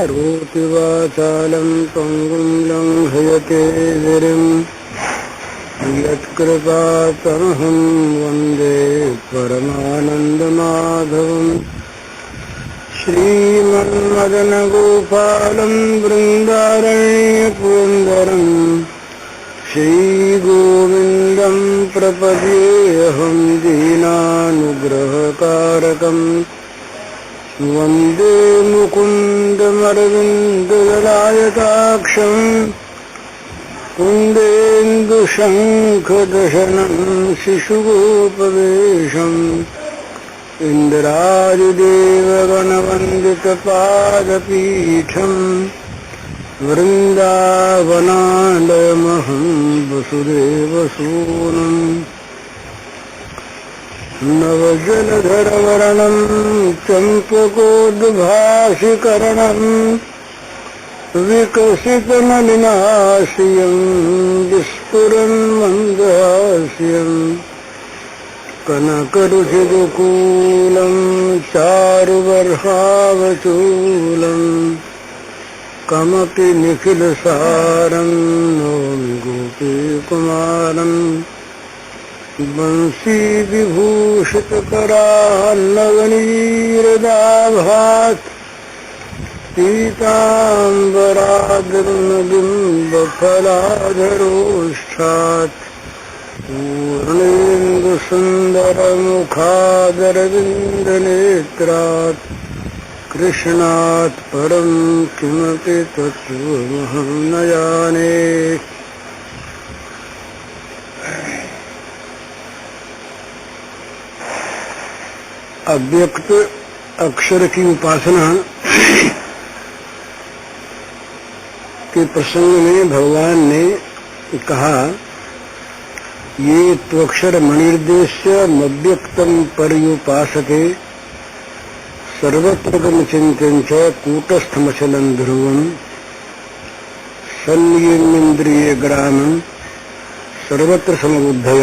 करोति वाचालं पङ्गुं लङ्घयते गिरिं यत्कृपातमहं वन्दे परमानन्दमाधवम् श्रीमन्मदनगोपालं बृन्दारण्यपुरन्दरं श्रीगोविन्दं प्रपद्येऽहं दीनानुग्रहकारकम् वन्दे मुकुन्दमरविन्ददलायताक्षम् कुन्देन्दुशङ्खदशनं शिशुगोपवेशम् इन्द्रादिदेवगणवन्दितपादपीठम् वृन्दावनालयमहं वसुदेवसूनम् नवजलधरवर्णं चम्पकोद्भासिकरणं विकसितमलिनाशियं विस्फुरन्मन्दहास्यं कनकरुचिदुकूलं चारुबर्हावचूलं कमपि निखिलसारं नौमि गोपीकुमारम् बंसी विभूषितकरान्नवनीरदाभात् पीताम्बरादिर्नबिम्बफलाधरोष्ठात् पूर्णेन्दुसुन्दरमुखादरविन्दनेत्रात् कृष्णात् परं किमपि तत्त्वमहं न जाने। अव्यक्त अक्षर की उपासना के प्रसंग में भगवान ने कहा, ये त्वक्षर मणिर्देश्य मव्यक्तम पर्युपासते सर्वत्र गमचिन्त्यं च कूटस्थमचलं ध्रुवं सन्नियमेन्द्रियग्रामं सर्वत्र समबुद्धय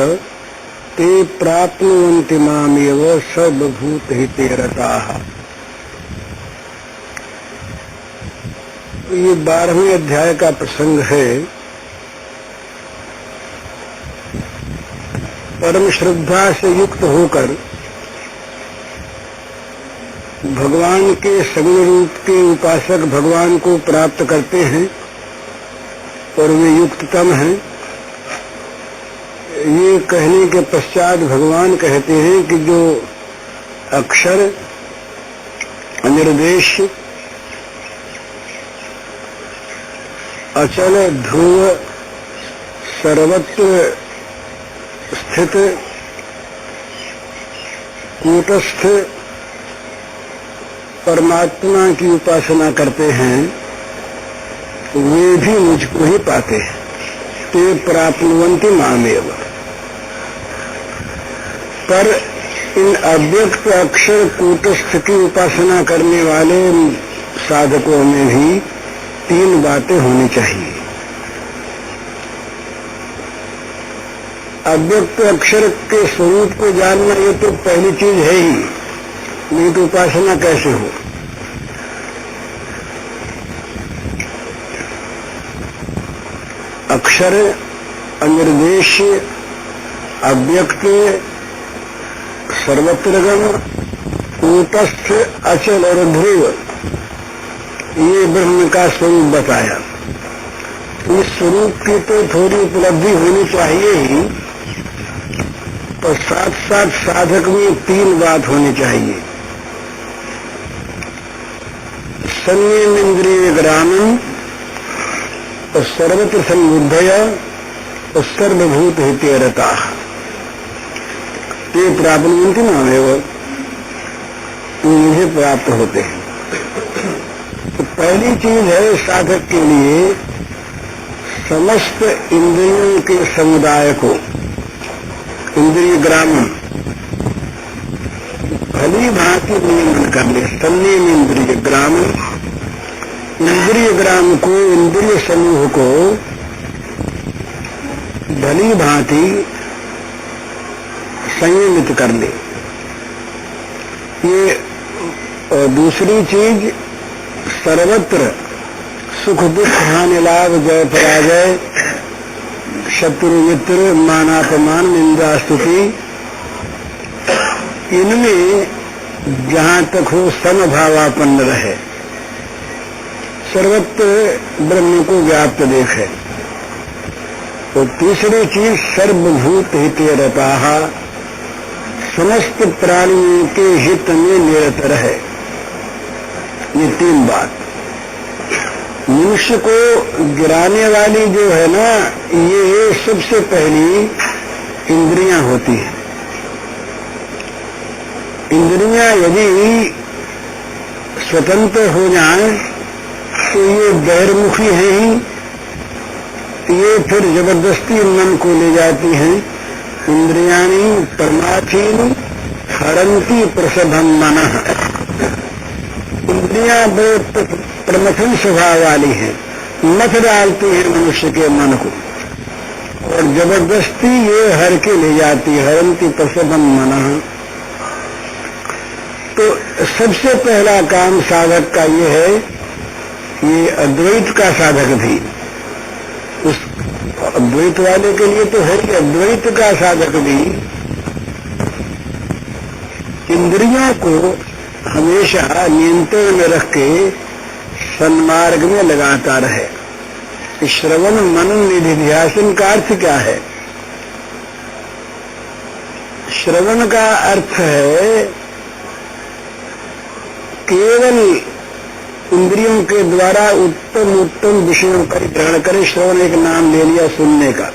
ते प्राप्नुवन्ति मामेव सर्वभूतहिते रताः। ये 12वें अध्याय का प्रसंग है। परम श्रद्धा से युक्त होकर भगवान के सगुण रूप के उपासक भगवान को प्राप्त करते हैं और वे युक्ततम हैं। ये कहने के पश्चात भगवान कहते हैं कि जो अक्षर अनिर्देश अचल ध्रुव सर्वत्र स्थित कूटस्थ परमात्मा की उपासना करते हैं, वे भी मुझको ही पाते हैं। ते प्राप्नुवन्ति मामेव। पर इन अव्यक्त अक्षर कूटस्थ की उपासना करने वाले साधकों में भी 3 बातें होनी चाहिए। अव्यक्त अक्षर के स्वरूप को जानना ये तो पहली चीज है ही, नहीं तो उपासना कैसे हो। अक्षर अनिर्देश अव्यक्त सर्वत्रगम कूटस्थ अचल और ध्रुव, ये ब्रह्म का स्वरूप बताया। इस स्वरूप की तो थोड़ी उपलब्धि होनी चाहिए ही, पर साथ साथ साधक में 3 बात होनी चाहिए। संयमेन्द्रियग्रामं और सर्वत्र संबुद्धय और सर्वभूतहिते रताः ते प्राप्नुवन्ति मामेव, तो मुझे प्राप्त होते हैं। तो पहली चीज है साधक के लिए समस्त इंद्रियों के समुदाय को, इंद्रिय ग्राम भली भांति नियमन कर ले। संयम इंद्रिय ग्राम, इंद्रिय ग्राम को, इंद्रिय समूह को भली भांति संयमित कर ले। ये और दूसरी चीज सर्वत्र सुख दुख हानि लाभ जय पराजय शत्रु मित्र मानापमान निंदा स्तुति, इनमें जहाँ तक हो समभावापन्न रहे, सर्वत्र ब्रह्म को व्याप्त देखे। तो तीसरी चीज सर्वभूत हिते रताः, समस्त प्राणियों के हित में निरत रहे। ये तीन बात मनुष्य को गिराने वाली जो है ना, ये सबसे पहली इंद्रियां होती हैं। इंद्रियां यदि स्वतंत्र हो जाएं तो ये बहिर्मुखी हैं ही, ये फिर जबरदस्ती मन को ले जाती हैं। इंद्रियाणि परमार्थीनि हरन्ति प्रसभं मनः, इंद्रियां प्रमथन स्वभाव वाली हैं, मत डालती है मनुष्य के मन को और जबरदस्ती ये हर के ले जाती है। हरन्ति प्रसभं मनः। तो सबसे पहला काम साधक का ये है, ये अद्वैत का साधक भी, उस अद्वैत वाले के लिए तो है कि अद्वैत का साधक भी इंद्रियों को हमेशा नियंत्रण में रख के सन्मार्ग में लगाता रहे। श्रवण मनन निधिध्यासन का अर्थ क्या है? श्रवण का अर्थ है केवल इंद्रियों के द्वारा उत्तम उत्तम विषयों का ग्रहण करे। श्रवण एक नाम ले लिया सुनने का,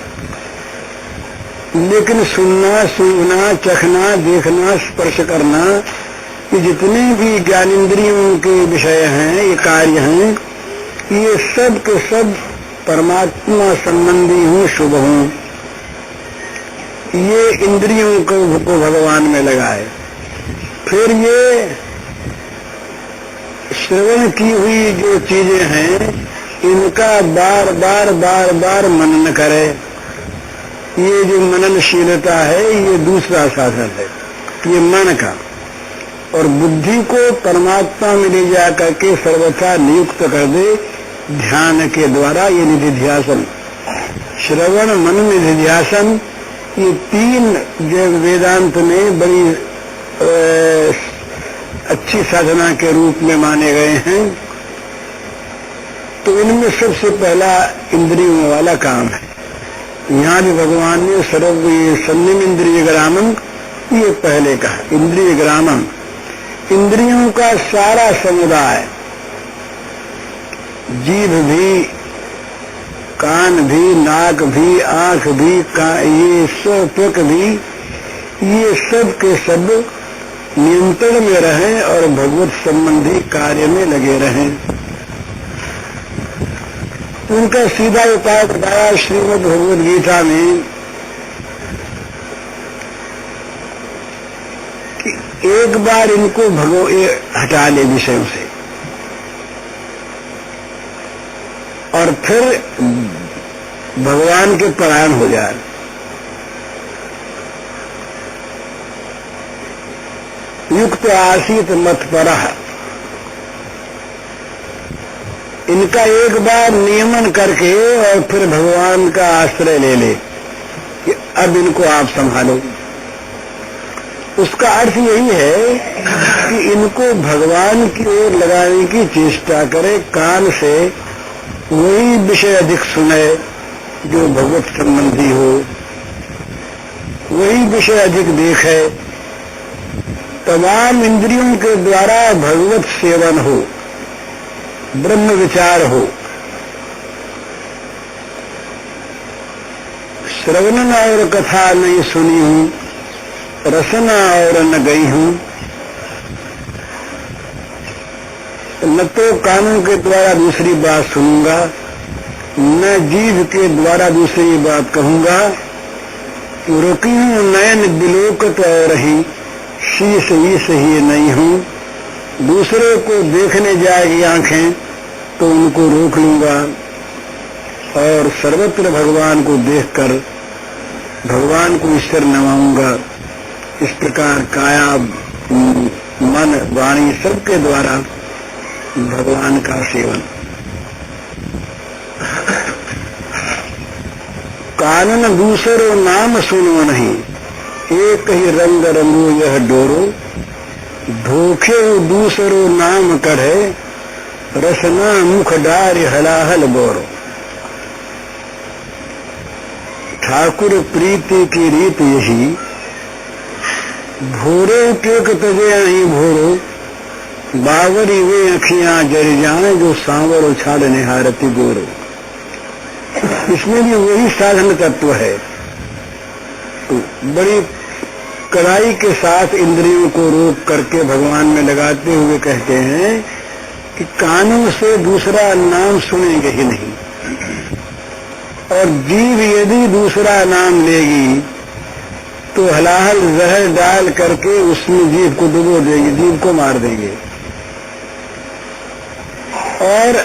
लेकिन सुनना, सूंघना, चखना, देखना, स्पर्श करना, ये जितने भी ज्ञानेंद्रियों के विषय हैं, ये कार्य हैं, ये सब के सब परमात्मा संबंधी हों, शुभ हों, ये इंद्रियों को भगवान में लगाए। फिर ये श्रवण की हुई जो चीजें हैं, इनका बार बार बार बार मनन करे। ये जो मननशीलता है, ये दूसरा साधन है, ये मन का। और बुद्धि को परमात्मा में ले जा करके सर्वथा नियुक्त कर दे ध्यान के द्वारा। ये निधिध्यासन, श्रवण मनन निधिध्यासन, ये तीन जो वेदांत में बड़ी अच्छी साधना के रूप में माने गए हैं। तो इनमें सबसे पहला इंद्रियों वाला काम है। यहाँ भी भगवान ने सर्व संयम इंद्रिय ग्रामम, ये पहले कहा इंद्रिय ग्रामम। इंद्रियों का सारा समुदाय, जीभ भी, कान भी, नाक भी, आंख भी, ये सब त्वक भी, ये सब के सब नियंत्रण में रहें और भगवत संबंधी कार्य में लगे रहें। उनका सीधा उपाय बताया श्रीमद् भगवद गीता में कि एक बार इनको हटा ले विषयों से और फिर भगवान के परायण हो जाए। युक्त आसीत मत परः, इनका एक बार नियमन करके और फिर भगवान का आश्रय ले ले कि अब इनको आप संभालो। उसका अर्थ यही है कि इनको भगवान की ओर लगाने की चेष्टा करे, कान से वही विषय अधिक सुने जो भगवत संबंधी हो, वही विषय अधिक देखे, तमाम इंद्रियों के द्वारा भगवत सेवन हो, ब्रह्म विचार हो। श्रवण और कथा नहीं सुनी हूं, रसना और न गई हूं, न तो कानों के द्वारा दूसरी बात सुनूंगा, न जीभ के द्वारा दूसरी बात कहूंगा। रुकी हूं नयन बिलोकत और ही, शीश ईश ही नहीं हूं। दूसरे को देखने जाएगी आंखें तो उनको रोक लूंगा और सर्वत्र भगवान को देखकर भगवान को ईश्वर नवाऊंगा। इस प्रकार काया, मन, वाणी सबके द्वारा भगवान का सेवन। कानन दूसरो नाम सुनो नहीं, एक ही रंग रंगो यह डोरो। धोखे दूसरो नाम कढ़े, रसना मुख डार हलाहल बोरो। ठाकुर प्रीति की रीत यही, भोरे टेक तजे नहीं भोरो। बावरी वे अखियां जर जाए, जो सांवर उछाड़ निहारती गोरो। इसमें भी वही साधन तत्व है। बड़ी कड़ाई के साथ इंद्रियों को रोक करके भगवान में लगाते हुए कहते हैं कि कानों से दूसरा नाम सुनेंगे ही नहीं, और जीव यदि दूसरा नाम लेगी तो हलाहल जहर डाल करके उसमें जीव को डुबो देगी, जीव को मार देंगे। और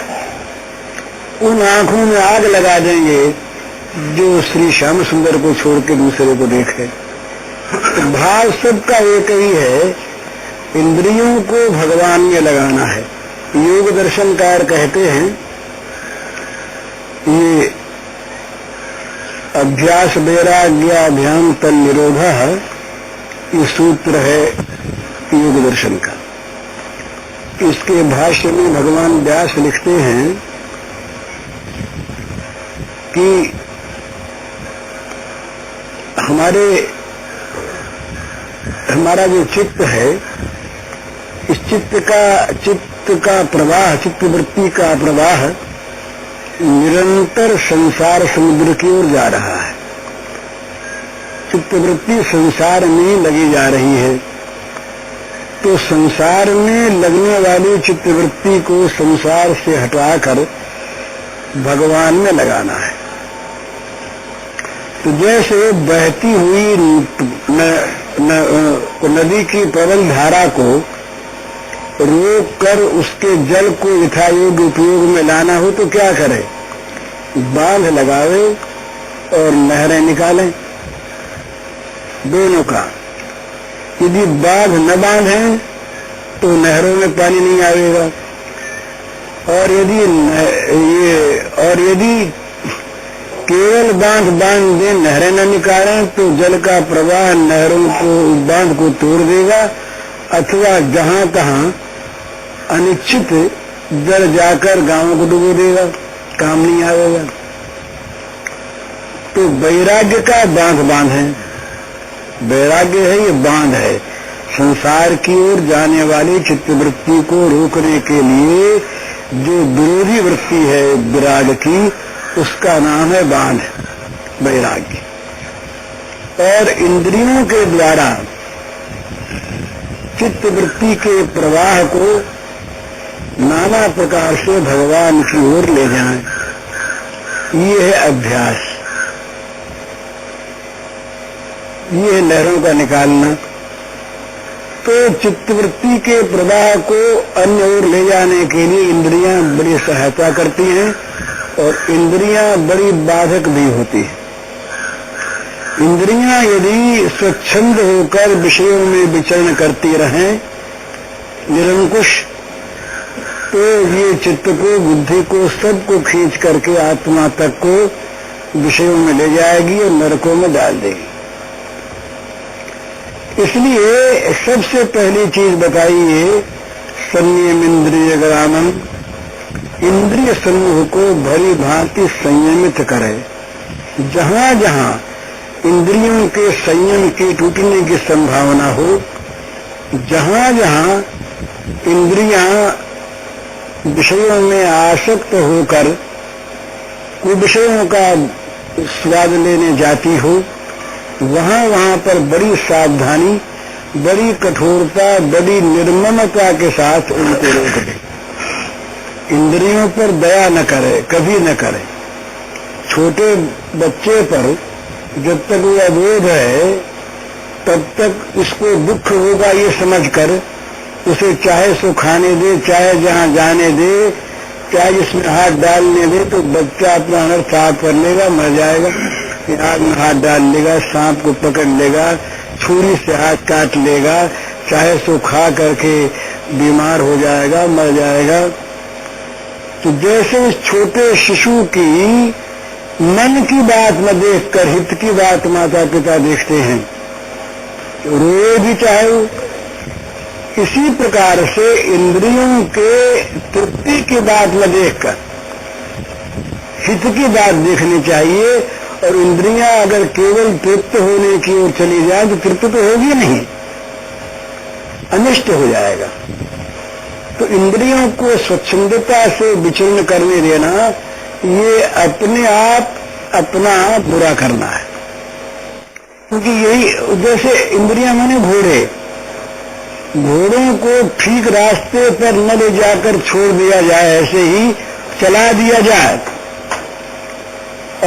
उन आंखों में आग लगा देंगे जो श्री श्याम सुंदर को छोड़ के दूसरे को देखे। तो भाव सबका एक ही है, इंद्रियों को भगवान में लगाना है। योग दर्शनकार कहते हैं ये अभ्यास वैराग्याभ्याम तन निरोधः, ये सूत्र है योग दर्शन का। इसके भाष्य में भगवान व्यास लिखते हैं कि हमारा जो चित्त है, इस चित्त का प्रवाह, चित्त वृत्ति का प्रवाह निरंतर संसार समुद्र की ओर जा रहा है। चित्त वृत्ति संसार में लगी जा रही है, तो संसार में लगने वाली चित्त वृत्ति को संसार से हटाकर भगवान में लगाना है। तो जैसे बहती हुई नदी की प्रबल धारा को रोक कर उसके जल को यथायोग्य उपयोग में लाना हो तो क्या करे? बांध लगावे और नहरें निकालें, दोनों का। यदि बांध न बांधे तो नहरों में पानी नहीं आएगा, और यदि केवल बांध दे, नहरें न निकालें तो जल का प्रवाह नहरों को, बांध को तोड़ देगा, अथवा जहां तहां अनिश्चित जल जाकर गांवों को डुबो देगा, काम नहीं आएगा। तो वैराग्य का बांध है, वैराग्य है, ये बांध है। संसार की ओर जाने वाली चित्तवृत्ति को रोकने के लिए जो विरोधी वृत्ति है विराग की, उसका नाम है बांध, वैराग्य। और इंद्रियों के द्वारा चित्त वृत्ति के प्रवाह को नाना प्रकार से भगवान की ओर ले जाएं, ये है अभ्यास, ये है लहरों का निकालना। तो चित्तवृत्ति के प्रवाह को अन्य ओर ले जाने के लिए इंद्रियां बड़ी सहायता करती हैं, और इंद्रियां बड़ी बाधक भी होती हैं। इंद्रियां यदि स्वच्छंद होकर विषयों में विचरण करती रहें निरंकुश, तो ये चित्त को, बुद्धि को, सबको खींच करके आत्मा तक को विषयों में ले जाएगी और नरकों में डाल देगी। इसलिए सबसे पहली चीज बताई है संयम इंद्रिय ग्रामम, इंद्रिय समूह को भली भांति संयमित करे। जहां जहां इंद्रियों के संयम के टूटने की संभावना हो, जहां जहां इंद्रियां विषयों में आसक्त होकर विषयों का स्वाद लेने जाती हो, वहां वहां पर बड़ी सावधानी, बड़ी कठोरता, बड़ी निर्ममता के साथ उनको रोक दे। इंद्रियों पर दया न करे, कभी न करे। छोटे बच्चे पर जब तक वो अबोध है तब तक उसको दुख होगा ये समझकर उसे चाहे सो खाने दे, चाहे जहां जाने दे, चाहे जिसमें हाथ डालने दे, तो बच्चा अपना अनर्थ साफ कर लेगा, मर जाएगा। आग में हाथ डाल लेगा, सांप को पकड़ लेगा, छुरी से हाथ काट लेगा, चाहे सो खा करके बीमार हो जाएगा, मर जाएगा। तो जैसे उस छोटे शिशु की मन की बात न देखकर हित की बात माता पिता देखते हैं, रोए भी चाहे, इसी प्रकार से इंद्रियों के तृप्ति की बात न देखकर हित की बात देखनी चाहिए। और इंद्रियां अगर केवल तृप्त होने की ओर चली जाए तो तृप्त तो होगी नहीं, अनिष्ट हो जाएगा। तो इंद्रियों को स्वच्छंदता से विचरण करने देना, ये अपने आप अपना बुरा करना है। क्योंकि यही, जैसे इंद्रियां माने घोड़े, घोड़ों को ठीक रास्ते पर न ले जाकर छोड़ दिया जाए, ऐसे ही चला दिया जाए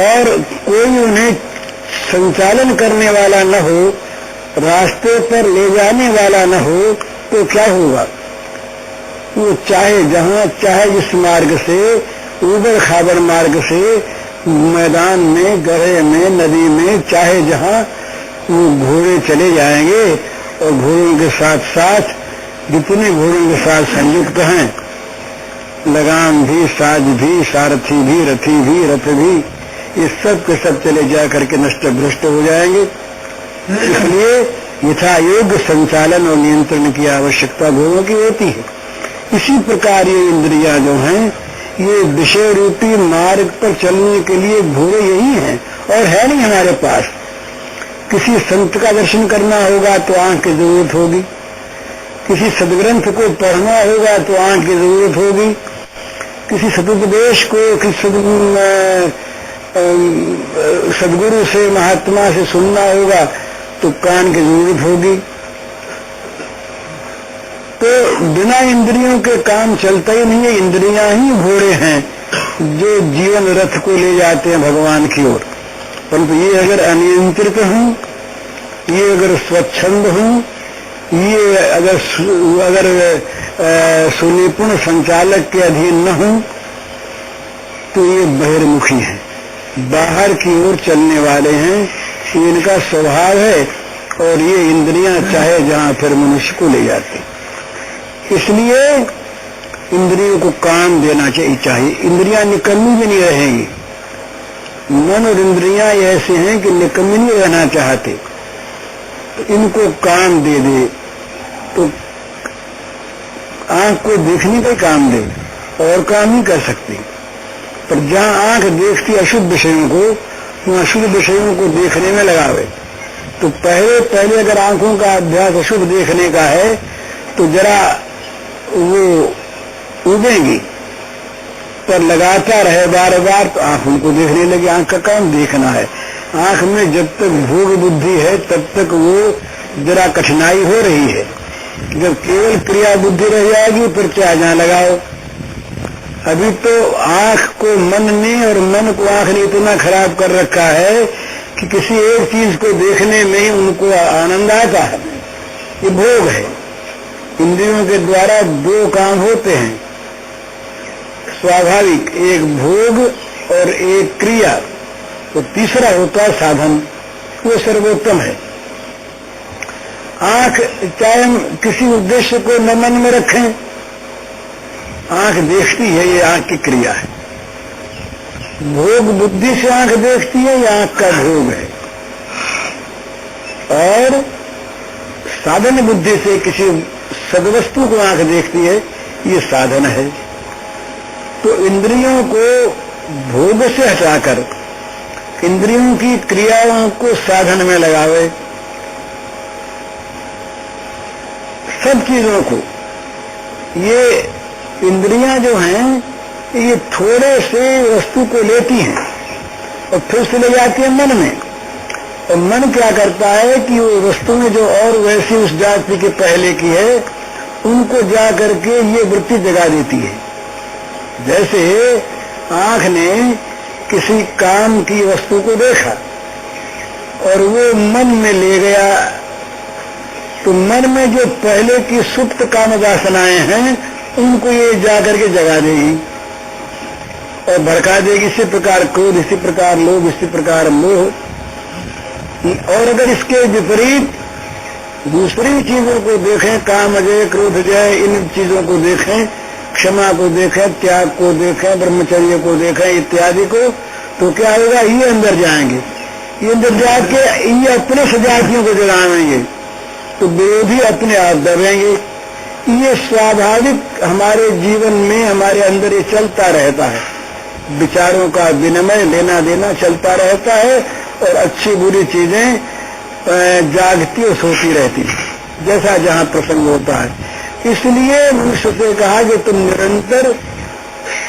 और कोई उन्हें संचालन करने वाला न हो, रास्ते पर ले जाने वाला न हो, तो क्या होगा? वो चाहे जहां चाहे जिस मार्ग से, ऊबड़ खाबड़ मार्ग से, मैदान में, गड्ढे में, नदी में, चाहे जहां वो घोड़े चले जाएंगे। और घोड़ों के साथ साथ जितने घोड़ों के साथ संयुक्त हैं, लगाम भी, साज भी, सारथी भी, रथी भी, रथ भी, ये सब के सब चले जा करके नष्ट भ्रष्ट हो जाएंगे। इसलिए यथा योग्य संचालन और नियंत्रण की आवश्यकता घोड़ों की होती है। इसी प्रकार ये इंद्रियां जो हैं, ये विषय रूपी मार्ग पर चलने के लिए घोड़े यही हैं, और है नहीं हमारे पास। किसी संत का दर्शन करना होगा तो आंख की जरूरत होगी, किसी सदग्रंथ को पढ़ना होगा तो आंख की जरूरत होगी, किसी सदुपदेश को, किसी सदगुरु से, महात्मा से सुनना होगा तो कान की जरूरत होगी। तो बिना इंद्रियों के काम चलता ही नहीं है। इंद्रियां ही घोड़े हैं जो जीवन रथ को ले जाते हैं भगवान की ओर। परंतु ये अगर अनियंत्रित हूं, ये अगर स्वच्छंद हूं, ये अगर सुनिपुण संचालक के अधीन न हूं, तो ये बहिर्मुखी हैं, बाहर की ओर चलने वाले हैं। ये इनका स्वभाव है और ये इंद्रियां चाहे जहां फिर मनुष्य को ले जाती। इसलिए इंद्रियों को काम देना चाहिए। इंद्रियां निकम्मी भी नहीं रहेंगी। मन और इंद्रियां ऐसे हैं कि निकम्मी नहीं रहना चाहते, तो इनको काम दे दे तो आंख को देखने का काम दे, और काम नहीं कर सकती। पर जहां आंख देखती अशुभ विषयों को, वहां शुभ विषयों को देखने में लगावे। तो पहले अगर आंखों का अभ्यास अशुभ देखने का है तो जरा वो उबेगी, पर लगाता रहे बार बार तो आंख उनको देखने लगी। आंख का काम देखना है। आंख में जब तक भोग बुद्धि है तब तक वो जरा कठिनाई हो रही है। जब केवल क्रिया बुद्धि रह जाएगी फिर चाहे जहां लगाओ। अभी तो आंख को मन ने और मन को आंख ने इतना खराब कर रखा है कि किसी एक चीज को देखने में ही उनको आनंद आता है। ये भोग है। इंद्रियों के द्वारा दो काम होते हैं स्वाभाविक, एक भोग और एक क्रिया, तो तीसरा होता है साधन, वो सर्वोत्तम है। आंख चाहे हम किसी उद्देश्य को न मन में रखें, आंख देखती है, ये आंख की क्रिया है। भोग बुद्धि से आंख देखती है, ये आंख का भोग है। और साधन बुद्धि से किसी सदवस्तु को आंख देखती है, ये साधन है। तो इंद्रियों को भोग से हटाकर इंद्रियों की क्रियाओं को साधन में लगावे। सब चीजों को, ये इंद्रियां जो हैं ये थोड़े से वस्तु को लेती हैं और फिर से ले जाती है मन में। और मन क्या करता है कि वो वस्तु में जो और वैसी उस जाति के पहले की है उनको जा करके ये वृत्ति जगा देती है। जैसे आंख ने किसी काम की वस्तु को देखा और वो मन में ले गया, तो मन में जो पहले की सुप्त काम वासनाएं हैं उनको ये जाकर के जगा देगी और भड़का देगी। इसी प्रकार क्रोध, इसी प्रकार लोभ, इसी प्रकार मोह। और अगर इसके विपरीत दूसरी चीजों को देखें, काम अजय क्रोध जय, इन चीजों को देखें, क्षमा को देखें, त्याग को देखें, ब्रह्मचर्य को देखें इत्यादि को, तो क्या होगा, ये अंदर जाएंगे। ये अंदर जाके ये अपने सजातियों को जगाएंगे तो विरोधी अपने आप दबेंगे। ये स्वाभाविक हमारे जीवन में हमारे अंदर ये चलता रहता है। विचारों का विनिमय लेना देना चलता रहता है और अच्छी बुरी चीजें जागती और सोती रहती है, जैसा जहाँ प्रसंग होता है। इसलिए मनुष्य से कहा कि तुम निरंतर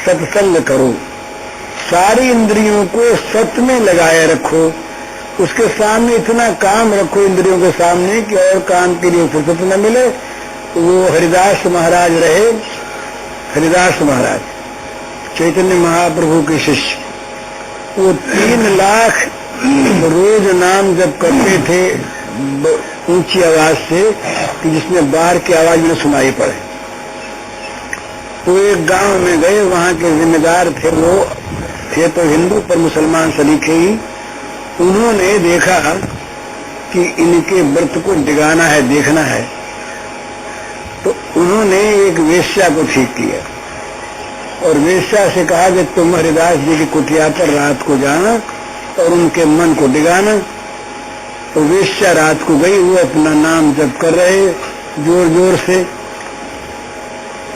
सत्संग करो, सारी इंद्रियों को सत्य में लगाए रखो, उसके सामने इतना काम रखो इंद्रियों के सामने कि और काम के लिए फुर्सत न मिले। वो हरिदास महाराज रहे, हरिदास महाराज चैतन्य महाप्रभु के शिष्य, वो 3 लाख रोज नाम जब करते थे ऊंची आवाज से कि जिसमें बाहर की आवाज में सुनाई पड़े। तो एक गांव में गए, वहां के जिम्मेदार थे, वो थे तो हिंदू पर मुसलमान सलीके ही। उन्होंने देखा कि इनके व्रत को डिगाना है, देखना है, तो उन्होंने एक वेश्या को ठीक किया और वेश्या से कहा कि तुम हरिदास जी की कुटिया पर रात को जाना और उनके मन को डिगाना। तो वेश्या रात को गई, वो अपना नाम जप कर रहे जोर जोर से।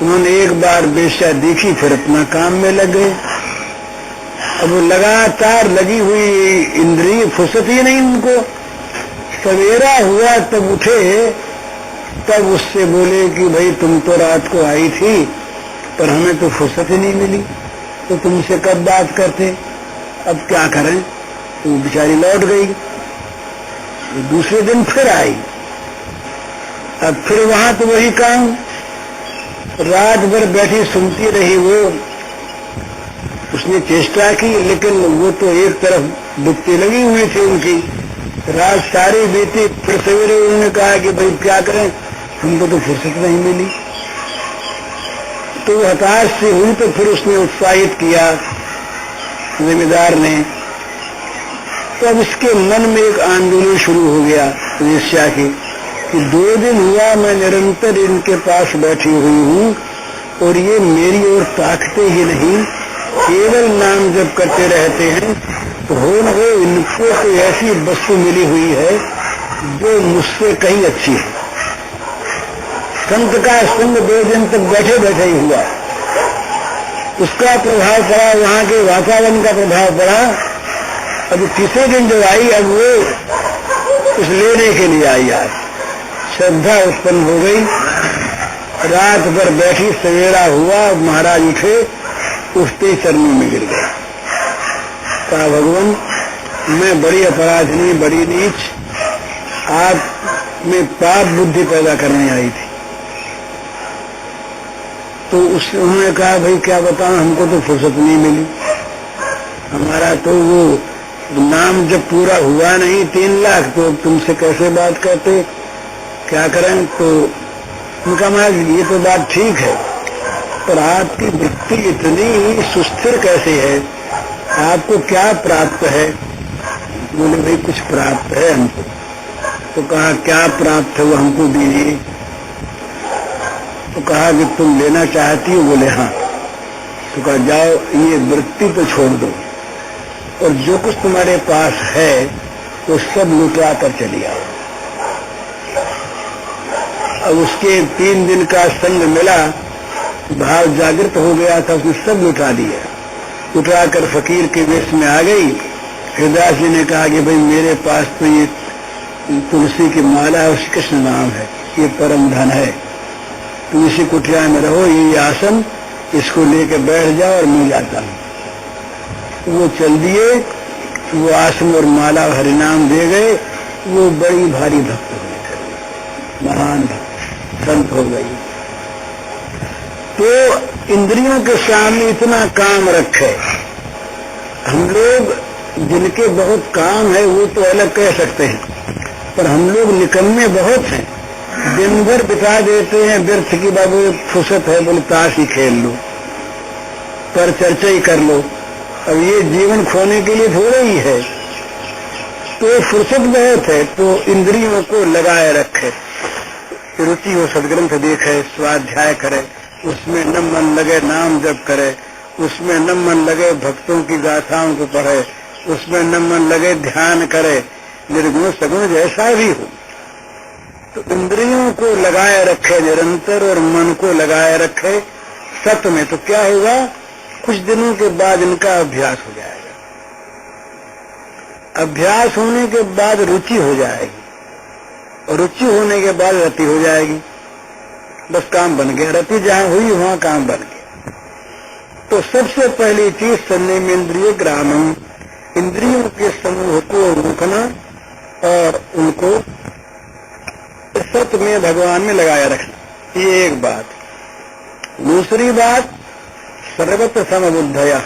उन्होंने एक बार वेश्या देखी, फिर अपना काम में लग गए। अब वो लगातार लगी हुई इंद्रिय फुर्सत ही नहीं उनको। सवेरा हुआ तब उठे, तब उससे बोले कि भाई तुम तो रात को आई थी पर हमें तो फुर्सत ही नहीं मिली, तो तुमसे कब बात करते, अब क्या करें। तो वो बेचारी लौट गई। दूसरे दिन फिर आई, अब फिर वहां तो वही काम, रात भर बैठी सुनती रही वो। उसने चेष्टा की लेकिन वो तो एक तरफ बुत्ती लगी हुई थी उनकी। रात सारी बीती, फिर सवेरे उन्होंने कहा कि भाई क्या करें, हमको तो फुर्सत नहीं मिली। तो हताश से हुई, तो फिर उसने उत्साहित किया जिम्मेदार ने। तो अब इसके मन में एक आंदोलन शुरू हो गया वेश्या की कि 2 दिन हुआ मैं निरंतर इनके पास बैठी हुई हूँ और ये मेरी ओर ताकते ही नहीं, केवल नाम जप करते रहते हैं। तो हो न हो इनको कोई ऐसी वस्तु मिली हुई है जो मुझसे कहीं अच्छी है। संत का संग 2 दिन तक बैठे बैठे ही हुआ, उसका प्रभाव पड़ा, वहां के वातावरण का प्रभाव पड़ा। अब तीसरे दिन जो आई, अब वो कुछ लेने के लिए आई। आज श्रद्धा उत्पन्न हो गई, रात भर बैठी, सवेरा हुआ, महाराज उठे, उठते चरणों में गिर गए। कहा भगवान मैं बड़ी अपराधनी, बड़ी नीच, आप में पाप बुद्धि पैदा करने आई थी। तो उन्होंने कहा भाई क्या बताऊं, हमको तो फुर्सत नहीं मिली, हमारा तो वो नाम जब पूरा हुआ नहीं 3 लाख, तो तुमसे कैसे बात करते, क्या करें। तो उनका महाराज ये तो बात ठीक है, पर आपकी वृत्ति इतनी सुस्थिर कैसे है, आपको क्या प्राप्त है। बोले भाई कुछ प्राप्त है हमको। तो कहा क्या प्राप्त है वो हमको दीजिए। तो कहा कि तुम लेना चाहती हो। बोले हाँ। तो कहा जाओ ये वृत्ति तो छोड़ दो और जो कुछ तुम्हारे पास है वो सब लुटा कर चली आओ। अब उसके 3 दिन का संग मिला, भाव जागृत हो गया था, उसने सब लुटा दिया। उठा कर फकीर के वेश में आ गई। हरिदास जी ने कहा कि भाई मेरे पास तो ये तुलसी की माला है और श्री कृष्ण नाम है, ये परम धन है, तुम इसी कुटिया में रहो, ये आसन, इसको लेके बैठ जाओ और मैं जाता हूँ। वो चल दिए, वो आसन और माला हरिनाम दे गए। वो बड़ी भारी भक्त हो गई, महान भक्त संत हो गई। तो इंद्रियों के सामने इतना काम रखे। हम लोग जिनके बहुत काम है वो तो अलग कह सकते हैं, पर हम लोग निकम्मे बहुत हैं, दिन भर बिता देते हैं व्यर्थ की। बाबू फुर्सत है, बोले ताश ही खेल लो, पर चर्चा ही कर लो। अब ये जीवन खोने के लिए थोड़ा ही है, तो फुर्सत बहुत है, तो इंद्रियों को लगाए रखे। रुचि हो सदग्रंथ देखे, स्वाध्याय करे, उसमें न मन लगे नाम जप करे, उसमें न मन लगे भक्तों की गाथाओं को पढ़े, उसमें न मन लगे ध्यान करे, निर्गुण सगुण जैसा भी हो, तो इंद्रियों को लगाए रखे निरंतर और मन को लगाए रखे सत में, तो क्या होगा, कुछ दिनों के बाद इनका अभ्यास हो जाएगा। अभ्यास होने के बाद रुचि हो जाएगी, और रुचि होने के बाद रति हो जाएगी। बस काम बन गया, रति जहां हुई वहां काम बन गया। तो सबसे पहली चीज संयमेन्द्रिय ग्रामम, इंद्रियों के समूह को रोकना और उनको सत्य में भगवान में लगाया रखना, ये एक बात। दूसरी बात सर्वत्र समबुद्धया,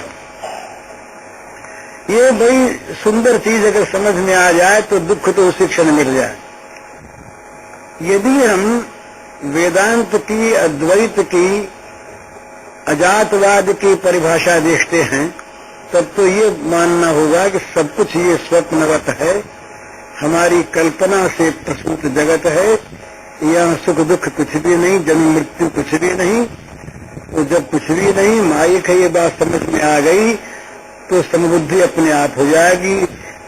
ये बड़ी सुंदर चीज अगर समझ में आ जाए तो दुख तो उसी क्षण मिट जाए। यदि हम वेदांत की, अद्वैत की, अजातवाद की परिभाषा देखते हैं तब तो ये मानना होगा कि सब कुछ ये स्वप्नवत है, हमारी कल्पना से प्रसूत जगत है, यहाँ सुख दुख कुछ भी नहीं, जन्म मृत्यु कुछ भी नहीं। तो जब कुछ भी नहीं, माइक है, ये बात समझ में आ गई तो समबुद्धि अपने आप हो जाएगी।